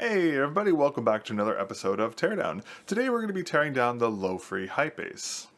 Hey everybody, welcome back to another episode of Teardown. Today we're going to be tearing down the Lofree Hypace.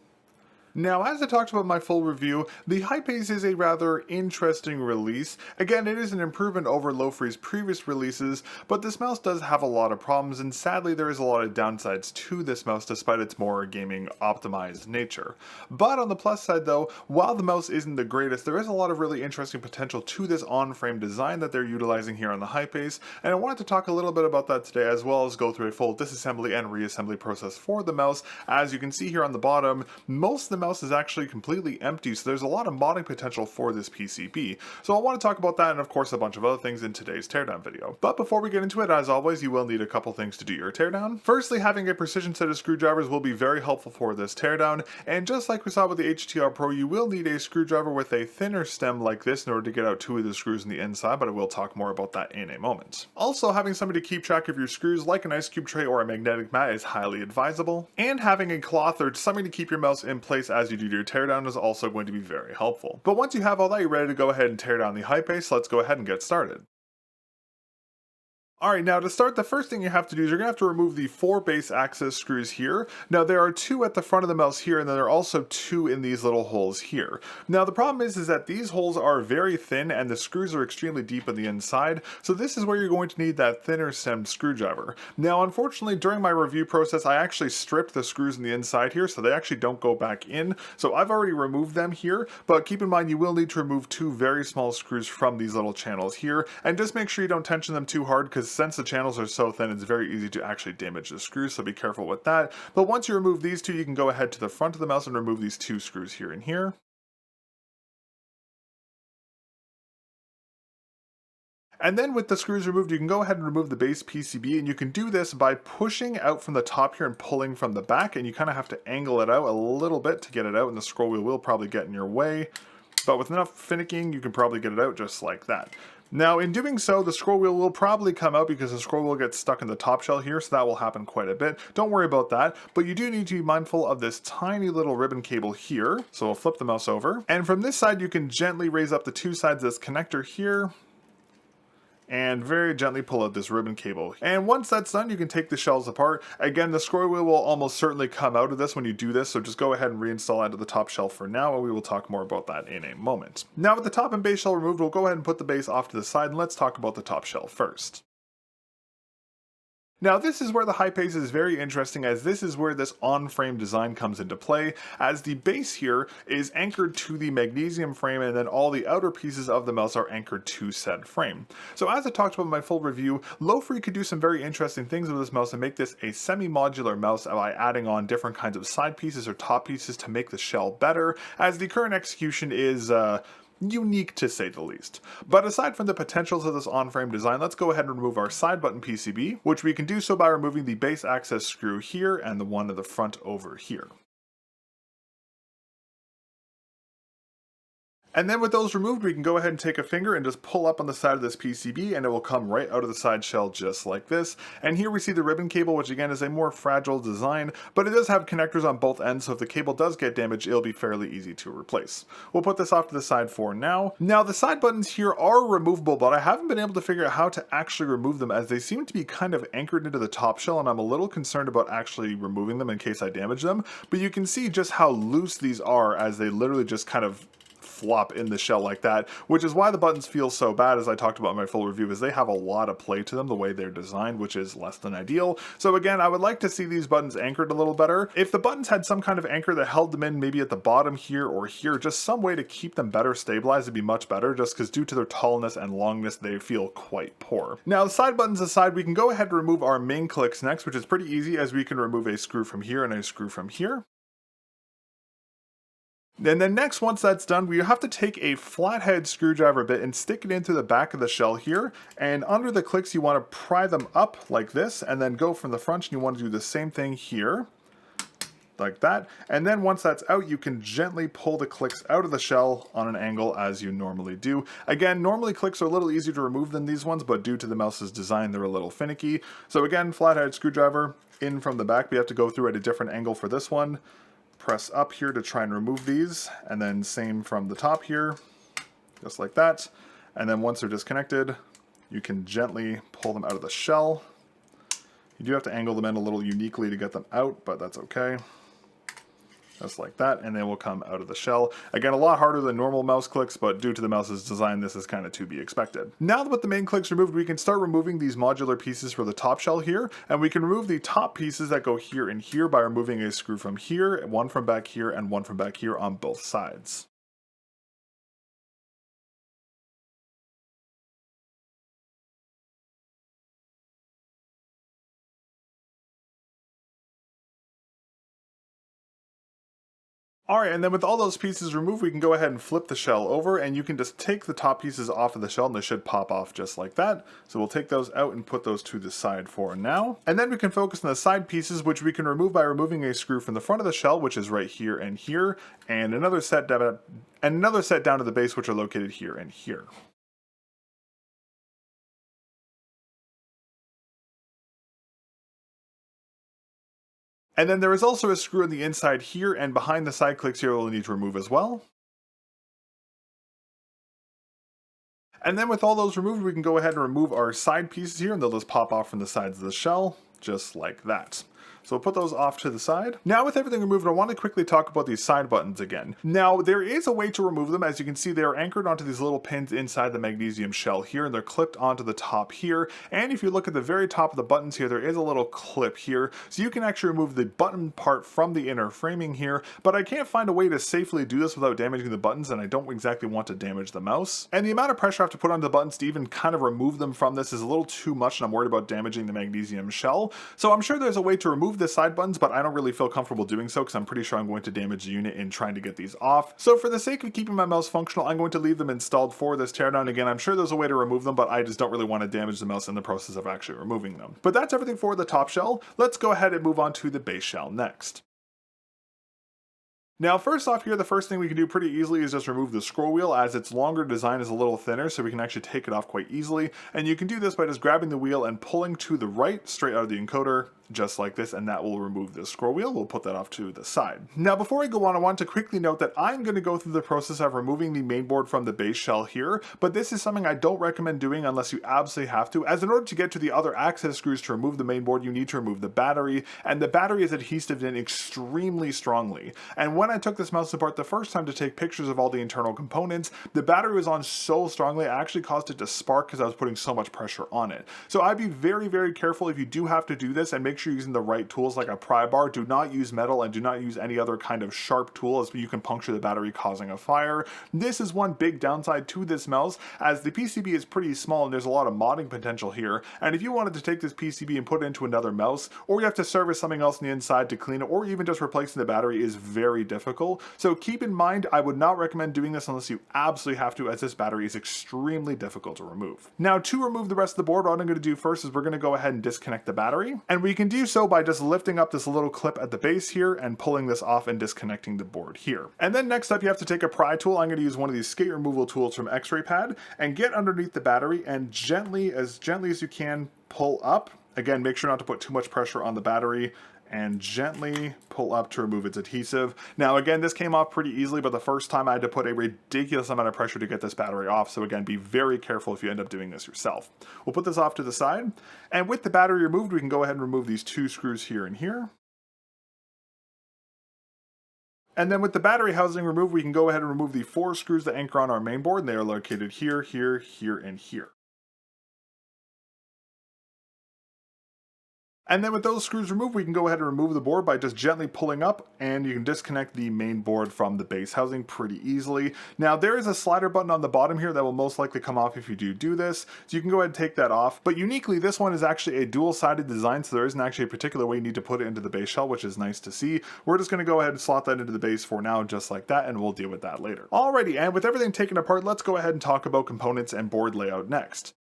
Now, as I talked about in my full review, the Hypace is a rather interesting release. Again, it is an improvement over Lofree's previous releases, but this mouse does have a lot of problems, and sadly there is a lot of downsides to this mouse despite its more gaming optimized nature. But on the plus side though, while the mouse isn't the greatest, there is a lot of really interesting potential to this on-frame design that they're utilizing here on the Hypace, and I wanted to talk a little bit about that today as well as go through a full disassembly and reassembly process for the mouse. As you can see here on the bottom, most of the mouse is actually completely empty, so there's a lot of modding potential for this PCB. So I want to talk about that and of course a bunch of other things in today's teardown video. But before we get into it, as always, you will need a couple things to do your teardown. Firstly, having a precision set of screwdrivers will be very helpful for this teardown, and just like we saw with the HTR Pro, you will need a screwdriver with a thinner stem like this in order to get out two of the screws on the inside, but I will talk more about that in a moment. Also, having somebody to keep track of your screws like an ice cube tray or a magnetic mat is highly advisable, and having a cloth or something to keep your mouse in place as you do your teardown is also going to be very helpful. But once you have all that, you're ready to go ahead and tear down the Hypace. Let's go ahead and get started. Alright, now to start, the first thing you have to do is you're going to have to remove the 4 base access screws here. Now there are 2 at the front of the mouse here, and then there are also 2 in these little holes here. Now the problem is that these holes are very thin and the screws are extremely deep on the inside, so this is where you're going to need that thinner stemmed screwdriver. Now unfortunately, during my review process, I actually stripped the screws on the inside here, so they actually don't go back in. So I've already removed them here, but keep in mind you will need to remove 2 very small screws from these little channels here, and just make sure you don't tension them too hard, because since the channels are so thin, it's very easy to actually damage the screws, so be careful with that. But once you remove these 2, you can go ahead to the front of the mouse and remove these 2 screws here and here. And then with the screws removed, you can go ahead and remove the base PCB, and you can do this by pushing out from the top here and pulling from the back, and you kind of have to angle it out a little bit to get it out, and the scroll wheel will probably get in your way. But with enough finicking, you can probably get it out just like that. Now, in doing so, the scroll wheel will probably come out because the scroll wheel gets stuck in the top shell here, so that will happen quite a bit. Don't worry about that, but you do need to be mindful of this tiny little ribbon cable here. So we'll flip the mouse over, and from this side, you can gently raise up the 2 sides of this connector here, and very gently pull out this ribbon cable. And once that's done, you can take the shells apart. Again, the scroll wheel will almost certainly come out of this when you do this, so just go ahead and reinstall that to the top shell for now, and we will talk more about that in a moment. Now with the top and base shell removed, we'll go ahead and put the base off to the side, and let's talk about the top shell first. Now this is where the Hypace is very interesting, as this is where this on-frame design comes into play, as the base here is anchored to the magnesium frame, and then all the outer pieces of the mouse are anchored to said frame. So as I talked about in my full review, Lofree could do some very interesting things with this mouse and make this a semi-modular mouse by adding on different kinds of side pieces or top pieces to make the shell better, as the current execution is unique to say the least. But aside from the potentials of this on-frame design, let's go ahead and remove our side button PCB, which we can do so by removing the base access screw here and the one at the front over here. And then with those removed, we can go ahead and take a finger and just pull up on the side of this PCB, and it will come right out of the side shell just like this. And here we see the ribbon cable, which again is a more fragile design, but it does have connectors on both ends, so if the cable does get damaged, it'll be fairly easy to replace. We'll put this off to the side for now. Now the side buttons here are removable, but I haven't been able to figure out how to actually remove them, as they seem to be kind of anchored into the top shell, and I'm a little concerned about actually removing them in case I damage them. But you can see just how loose these are, as they literally just kind of flop in the shell like that, which is why the buttons feel so bad, as I talked about in my full review, is they have a lot of play to them the way they're designed, which is less than ideal. So again, I would like to see these buttons anchored a little better. If the buttons had some kind of anchor that held them in, maybe at the bottom here or here, just some way to keep them better stabilized would be much better, just because due to their tallness and longness, they feel quite poor. Now, the side buttons aside, we can go ahead and remove our main clicks next, which is pretty easy, as we can remove a screw from here and a screw from here. And then next, once that's done, we have to take a flathead screwdriver bit and stick it into the back of the shell here, and under the clicks you want to pry them up like this, and then go from the front, and you want to do the same thing here, like that. And then once that's out, you can gently pull the clicks out of the shell on an angle as you normally do. Again, normally clicks are a little easier to remove than these ones, but due to the mouse's design, they're a little finicky. So again, flathead screwdriver in from the back. We have to go through at a different angle for this one. Press up here to try and remove these, and then same from the top here, just like that. And then once they're disconnected, you can gently pull them out of the shell You do have to angle them in a little uniquely to get them out, but that's okay. Just like that, and they will come out of the shell. Again, a lot harder than normal mouse clicks, but due to the mouse's design, this is kind of to be expected. Now that with the main clicks removed, we can start removing these modular pieces for the top shell here, and we can remove the top pieces that go here and here by removing a screw from here, one from back here, and one from back here on both sides. Alright, and then with all those pieces removed, we can go ahead and flip the shell over, and you can just take the top pieces off of the shell, and they should pop off just like that. So we'll take those out and put those to the side for now. And then we can focus on the side pieces, which we can remove by removing a screw from the front of the shell, which is right here, and another set down to the base, which are located here and here. And then there is also a screw on the inside here, and behind the side clicks here we'll need to remove as well. And then with all those removed, we can go ahead and remove our side pieces here, and they'll just pop off from the sides of the shell, just like that. So we'll put those off to the side. Now with everything removed, I want to quickly talk about these side buttons again. Now there is a way to remove them. As you can see, they are anchored onto these little pins inside the magnesium shell here, and they're clipped onto the top here. And if you look at the very top of the buttons here, there is a little clip here. So you can actually remove the button part from the inner framing here, but I can't find a way to safely do this without damaging the buttons, and I don't exactly want to damage the mouse. And the amount of pressure I have to put onto the buttons to even kind of remove them from this is a little too much, and I'm worried about damaging the magnesium shell. So I'm sure there's a way to remove the side buttons, but I don't really feel comfortable doing so because I'm pretty sure I'm going to damage the unit in trying to get these off. So for the sake of keeping my mouse functional, I'm going to leave them installed for this teardown. Again, I'm sure there's a way to remove them, but I just don't really want to damage the mouse in the process of actually removing them. But that's everything for the top shell. Let's go ahead and move on to the base shell next. Now first off here, the first thing we can do pretty easily is just remove the scroll wheel, as its longer design is a little thinner, so we can actually take it off quite easily. And you can do this by just grabbing the wheel and pulling to the right straight out of the encoder, just like this, and that will remove the scroll wheel. We'll put that off to the side. Now before I go on, I want to quickly note that I'm going to go through the process of removing the mainboard from the base shell here, but this is something I don't recommend doing unless you absolutely have to, as in order to get to the other access screws to remove the mainboard, you need to remove the battery, and the battery is adhesive in extremely strongly. And when I took this mouse apart the first time to take pictures of all the internal components, the battery was on so strongly, I actually caused it to spark because I was putting so much pressure on it. So I'd be very, very careful if you do have to do this, and make sure you're using the right tools like a pry bar. Do not use metal, and do not use any other kind of sharp tool, as you can puncture the battery, causing a fire. This is one big downside to this mouse, as the PCB is pretty small and there's a lot of modding potential here, and if you wanted to take this PCB and put it into another mouse, or you have to service something else on the inside to clean it, or even just replacing the battery is very difficult. So keep in mind, I would not recommend doing this unless you absolutely have to, as this battery is extremely difficult to remove. Now to remove the rest of the board, what I'm going to do first is we're going to go ahead and disconnect the battery, and we can do so by just lifting up this little clip at the base here and pulling this off and disconnecting the board here. And then next up, you have to take a pry tool. I'm going to use one of these skate removal tools from X-Ray Pad and get underneath the battery and gently as you can pull up. Again, make sure not to put too much pressure on the battery, and gently pull up to remove its adhesive. Now again, this came off pretty easily, but the first time I had to put a ridiculous amount of pressure to get this battery off, so again, be very careful if you end up doing this yourself. We'll put this off to the side, and with the battery removed, we can go ahead and remove these two screws here and here. And then with the battery housing removed, we can go ahead and remove the 4 screws that anchor on our main board, and they are located here, here, here, and here. And then with those screws removed, we can go ahead and remove the board by just gently pulling up, and you can disconnect the main board from the base housing pretty easily. Now there is a slider button on the bottom here that will most likely come off if you do this, so you can go ahead and take that off. But uniquely, this one is actually a dual-sided design, so there isn't actually a particular way you need to put it into the base shell, which is nice to see. We're just going to go ahead and slot that into the base for now, just like that, and we'll deal with that later. Alrighty, and with everything taken apart, let's go ahead and talk about components and board layout next.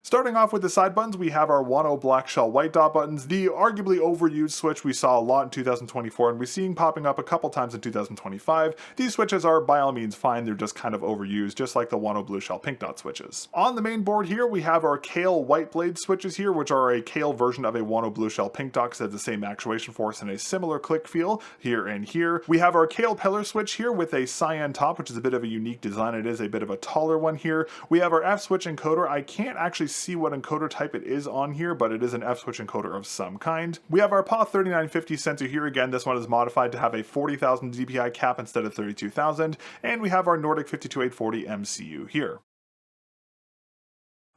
Starting off with the side buttons, we have our 1.0 black shell white dot buttons, the arguably overused switch we saw a lot in 2024 and we're seeing popping up a couple times in 2025. These switches are by all means fine, they're just kind of overused, just like the 1.0 blue shell pink dot switches. On the main board here, we have our Kale white blade switches here, which are a Kale version of a 1.0 blue shell pink dot, because they have the same actuation force and a similar click feel here and here. We have our Kale pillar switch here with a cyan top, which is a bit of a unique design. It is a bit of a taller one here. We have our F switch encoder. I can't actually see what encoder type it is on here, but it is an F-switch encoder of some kind. We have our PA 3950 sensor here. Again, this one is modified to have a 40,000 dpi cap instead of 32,000, and we have our Nordic 52840 MCU here.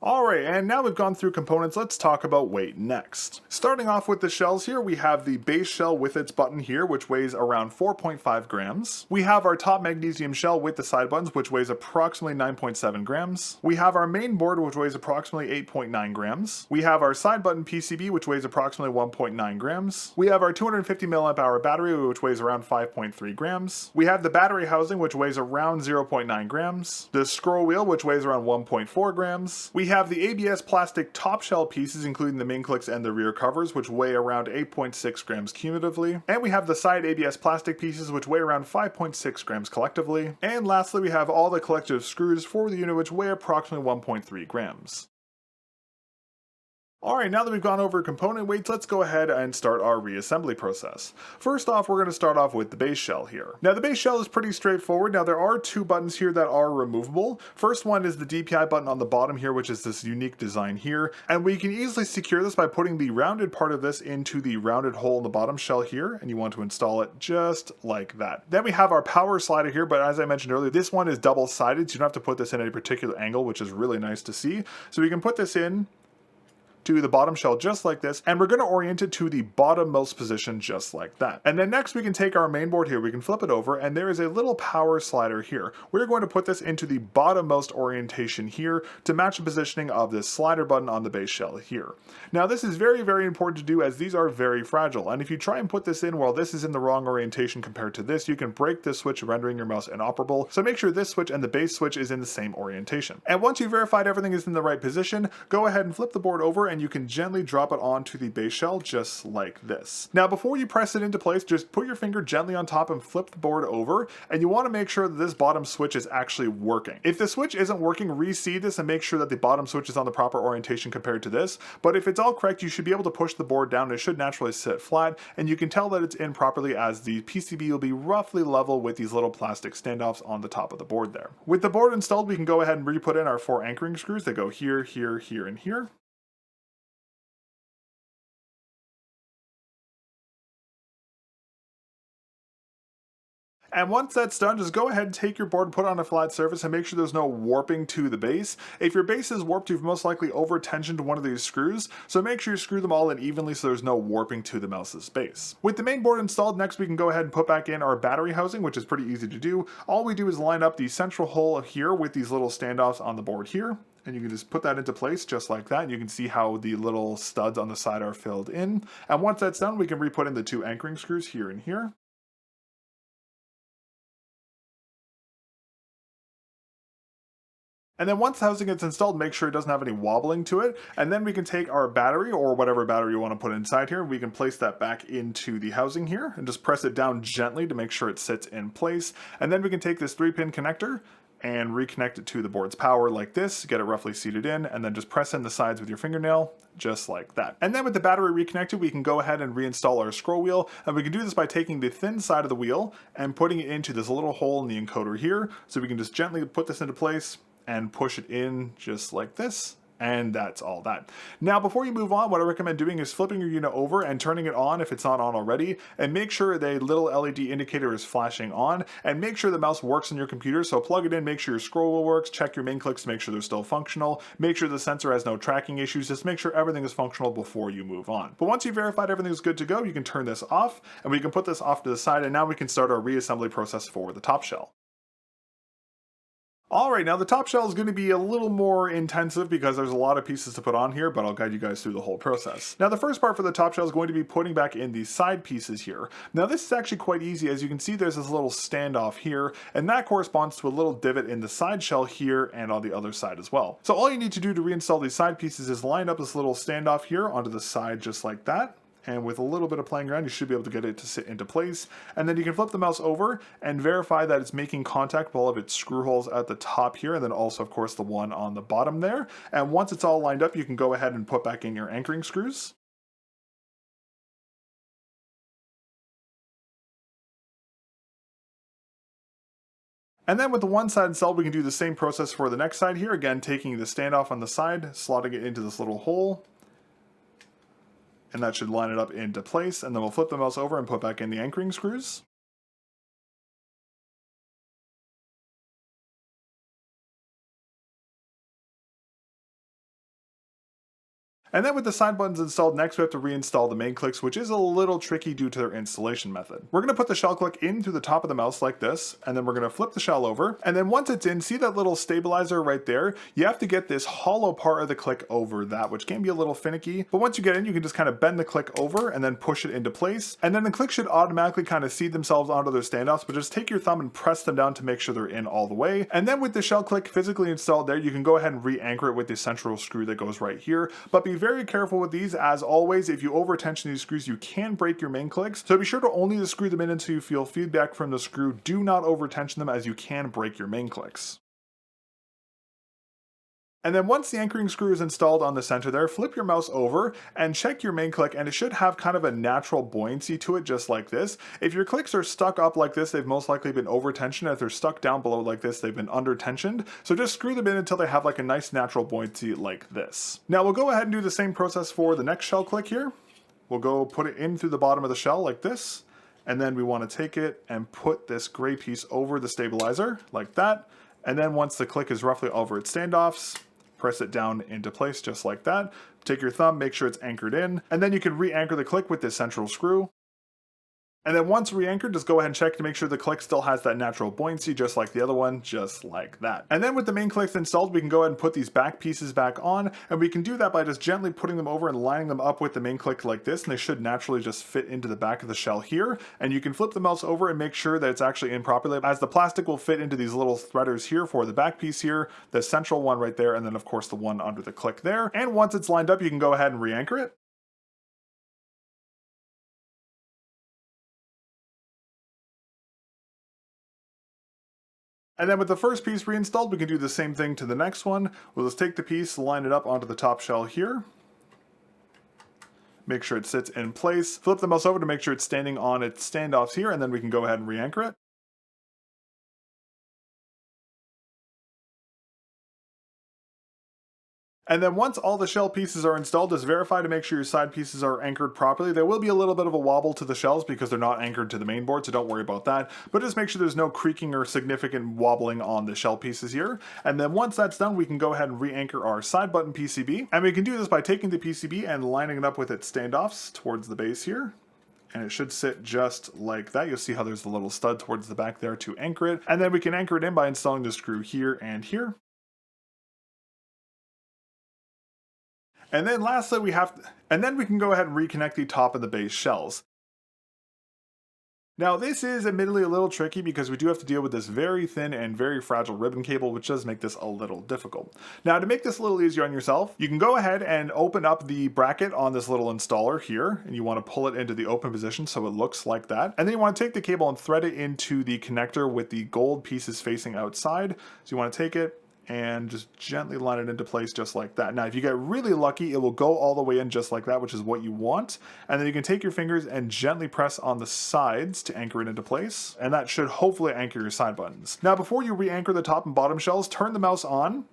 Alright, and now we've gone through components, let's talk about weight next. Starting off with the shells here, we have the base shell with its button here, which weighs around 4.5 grams. We have our top magnesium shell with the side buttons, which weighs approximately 9.7 grams. We have our main board, which weighs approximately 8.9 grams. We have our side button PCB, which weighs approximately 1.9 grams. We have our 250 mAh battery, which weighs around 5.3 grams. We have the battery housing, which weighs around 0.9 grams. The scroll wheel, which weighs around 1.4 grams. We have the ABS plastic top shell pieces, including the main clicks and the rear covers, which weigh around 8.6 grams cumulatively. And we have the side ABS plastic pieces, which weigh around 5.6 grams collectively. And lastly, we have all the collective screws for the unit, which weigh approximately 1.3 grams. Alright, now that we've gone over component weights, let's go ahead and start our reassembly process. First off, we're going to start off with the base shell here. Now the base shell is pretty straightforward. Now there are two buttons here that are removable. First one is the DPI button on the bottom here, which is this unique design here. And we can easily secure this by putting the rounded part of this into the rounded hole in the bottom shell here, and you want to install it just like that. Then we have our power slider here, but as I mentioned earlier, this one is double-sided, so you don't have to put this in a particular angle, which is really nice to see. So we can put this in to the bottom shell just like this, and we're going to orient it to the bottommost position just like that. And then next we can take our main board here, we can flip it over, and there is a little power slider here. We're going to put this into the bottommost orientation here to match the positioning of this slider button on the base shell here. Now this is very, very important to do, as these are very fragile, and if you try and put this in while this is in the wrong orientation compared to this, you can break this switch, rendering your mouse inoperable. So make sure this switch and the base switch is in the same orientation. And once you've verified everything is in the right position, go ahead and flip the board over, and you can gently drop it onto the base shell just like this. Now before you press it into place, just put your finger gently on top and flip the board over, and you want to make sure that this bottom switch is actually working. If the switch isn't working, reseat this and make sure that the bottom switch is on the proper orientation compared to this, but if it's all correct, you should be able to push the board down. It should naturally sit flat, and you can tell that it's in properly as the PCB will be roughly level with these little plastic standoffs on the top of the board there. With the board installed, we can go ahead and re-put in our 4 anchoring screws that go here, here, here, and here. And once that's done, just go ahead and take your board and put it on a flat surface and make sure there's no warping to the base. If your base is warped, you've most likely over-tensioned one of these screws, so make sure you screw them all in evenly so there's no warping to the mouse's base. With the main board installed, next we can go ahead and put back in our battery housing, which is pretty easy to do. All we do is line up the central hole here with these little standoffs on the board here, and you can just put that into place just like that. And you can see how the little studs on the side are filled in. And once that's done, we can re-put in the 2 anchoring screws here and here. And then once the housing gets installed, make sure it doesn't have any wobbling to it. And then we can take our battery, or whatever battery you want to put inside here, we can place that back into the housing here and just press it down gently to make sure it sits in place. And then we can take this 3-pin connector and reconnect it to the board's power like this, get it roughly seated in, and then just press in the sides with your fingernail, just like that. And then with the battery reconnected, we can go ahead and reinstall our scroll wheel, and we can do this by taking the thin side of the wheel and putting it into this little hole in the encoder here. So we can just gently put this into place and push it in just like this. And that's all that. Now, before you move on, what I recommend doing is flipping your unit over and turning it on if it's not on already, and make sure the little LED indicator is flashing on, and make sure the mouse works on your computer. So plug it in, make sure your scroll wheel works, check your main clicks to make sure they're still functional, make sure the sensor has no tracking issues, just make sure everything is functional before you move on. But once you've verified everything is good to go, you can turn this off, and we can put this off to the side, and now we can start our reassembly process for the top shell. Alright, now the top shell is going to be a little more intensive because there's a lot of pieces to put on here, but I'll guide you guys through the whole process. Now the first part for the top shell is going to be putting back in these side pieces here. Now this is actually quite easy. As you can see, there's this little standoff here, and that corresponds to a little divot in the side shell here and on the other side as well. So all you need to do to reinstall these side pieces is line up this little standoff here onto the side just like that. And with a little bit of playing around, you should be able to get it to sit into place. And then you can flip the mouse over and verify that it's making contact with all of its screw holes at the top here, and then also, of course, the one on the bottom there. And once it's all lined up, you can go ahead and put back in your anchoring screws. And then with the one side installed, we can do the same process for the next side here. Again, taking the standoff on the side, slotting it into this little hole, and that should line it up into place. And then we'll flip the mouse over and put back in the anchoring screws. And then with the side buttons installed, next we have to reinstall the main clicks, which is a little tricky due to their installation method. We're going to put the shell click in through the top of the mouse like this, and then we're going to flip the shell over. And then once it's in, see that little stabilizer right there? You have to get this hollow part of the click over that, which can be a little finicky. But once you get in, you can just kind of bend the click over and then push it into place. And then the clicks should automatically kind of seat themselves onto their standoffs, but just take your thumb and press them down to make sure they're in all the way. And then with the shell click physically installed there, you can go ahead and re-anchor it with the central screw that goes right here. But be very careful with these. As always, if you over tension these screws, you can break your main clicks. So be sure to only screw them in until you feel feedback from the screw. Do not over tension them, as you can break your main clicks. And then once the anchoring screw is installed on the center there, flip your mouse over and check your main click, and it should have kind of a natural buoyancy to it, just like this. If your clicks are stuck up like this, they've most likely been over tensioned. If they're stuck down below like this, they've been under tensioned. So just screw them in until they have like a nice natural buoyancy like this. Now we'll go ahead and do the same process for the next shell click here. We'll go put it in through the bottom of the shell like this. And then we want to take it and put this gray piece over the stabilizer like that. And then once the click is roughly over its standoffs, press it down into place just like that. Take your thumb, make sure it's anchored in, and then you can re-anchor the click with this central screw. And then once re-anchored, just go ahead and check to make sure the click still has that natural buoyancy, just like the other one, just like that. And then with the main clicks installed, we can go ahead and put these back pieces back on, and we can do that by just gently putting them over and lining them up with the main click like this, and they should naturally just fit into the back of the shell here. And you can flip the mouse over and make sure that it's actually in properly, as the plastic will fit into these little threaders here for the back piece here, the central one right there, and then of course the one under the click there. And once it's lined up, you can go ahead and re-anchor it. And then with the first piece reinstalled, we can do the same thing to the next one. We'll just take the piece, line it up onto the top shell here. Make sure it sits in place. Flip the mouse over to make sure it's standing on its standoffs here, and then we can go ahead and re-anchor it. And then once all the shell pieces are installed, just verify to make sure your side pieces are anchored properly. There will be a little bit of a wobble to the shells because they're not anchored to the main board, so don't worry about that. But just make sure there's no creaking or significant wobbling on the shell pieces here. And then once that's done, we can go ahead and re-anchor our side button PCB. And we can do this by taking the PCB and lining it up with its standoffs towards the base here. And it should sit just like that. You'll see how there's the little stud towards the back there to anchor it. And then we can anchor it in by installing the screw here and here. And then lastly, we can go ahead and reconnect the top and the base shells. Now this is admittedly a little tricky because we do have to deal with this very thin and very fragile ribbon cable, which does make this a little difficult. Now to make this a little easier on yourself, you can go ahead and open up the bracket on this little installer here, and you want to pull it into the open position so it looks like that. And then you want to take the cable and thread it into the connector with the gold pieces facing outside. So you want to take it and just gently line it into place just like that. Now, if you get really lucky, it will go all the way in just like that, which is what you want. And then you can take your fingers and gently press on the sides to anchor it into place. And that should hopefully anchor your side buttons. Now, before you re-anchor the top and bottom shells, turn the mouse on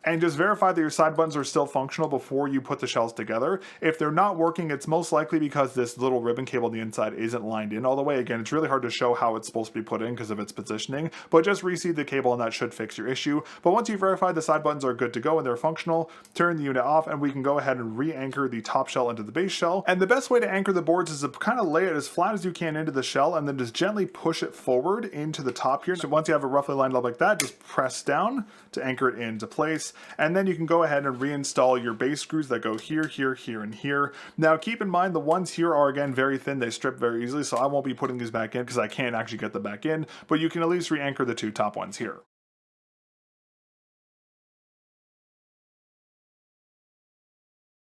and just verify that your side buttons are still functional before you put the shells together. If they're not working, it's most likely because this little ribbon cable on the inside isn't lined in all the way. Again, it's really hard to show how it's supposed to be put in because of its positioning, but just reseat the cable and that should fix your issue. But once you verify the side buttons are good to go and they're functional, turn the unit off and we can go ahead and re-anchor the top shell into the base shell. And the best way to anchor the boards is to kind of lay it as flat as you can into the shell and then just gently push it forward into the top here. So once you have it roughly lined up like that, just press down to anchor it into place. And then you can go ahead and reinstall your base screws that go here, here, here, and here. Now keep in mind the ones here are again very thin, they strip very easily, so I won't be putting these back in because I can't actually get them back in, but you can at least re-anchor the two top ones here.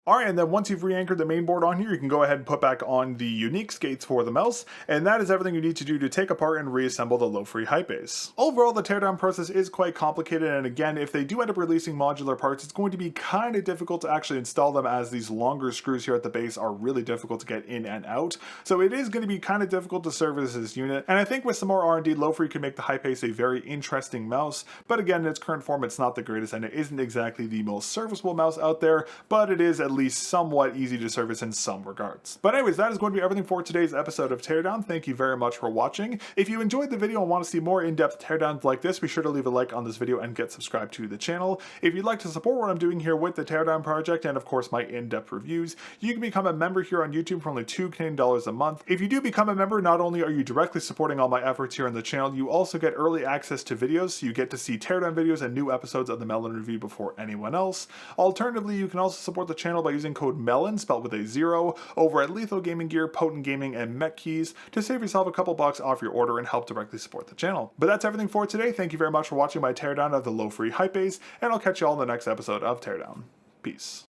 Alright, and then once you've re-anchored the main board on here, you can go ahead and put back on the unique skates for the mouse, and that is everything you need to do to take apart and reassemble the Lofree Hypace. Overall, the teardown process is quite complicated, and again, if they do end up releasing modular parts, it's going to be kind of difficult to actually install them, as these longer screws here at the base are really difficult to get in and out. So it is going to be kind of difficult to service this unit, and I think with some more R&D, Lofree could make the Hypace a very interesting mouse, but again, in its current form, it's not the greatest, and it isn't exactly the most serviceable mouse out there, but it is at least somewhat easy to service in some regards. But anyways, that is going to be everything for today's episode of Teardown. Thank you very much for watching. If you enjoyed the video and want to see more in-depth teardowns like this, be sure to leave a like on this video and get subscribed to the channel. If you'd like to support what I'm doing here with the Teardown project and of course my in-depth reviews, you can become a member here on YouTube for only $2 Canadian a month. If you do become a member, not only are you directly supporting all my efforts here on the channel, you also get early access to videos, so you get to see teardown videos and new episodes of the Melon Review before anyone else. Alternatively, you can also support the channel by using code MELON, spelled with a 0, over at Lethal Gaming Gear, Potent Gaming, and Mech Keys to save yourself a couple bucks off your order and help directly support the channel. But that's everything for today. Thank you very much for watching my teardown of the Lofree Hypace, and I'll catch you all in the next episode of Teardown. Peace.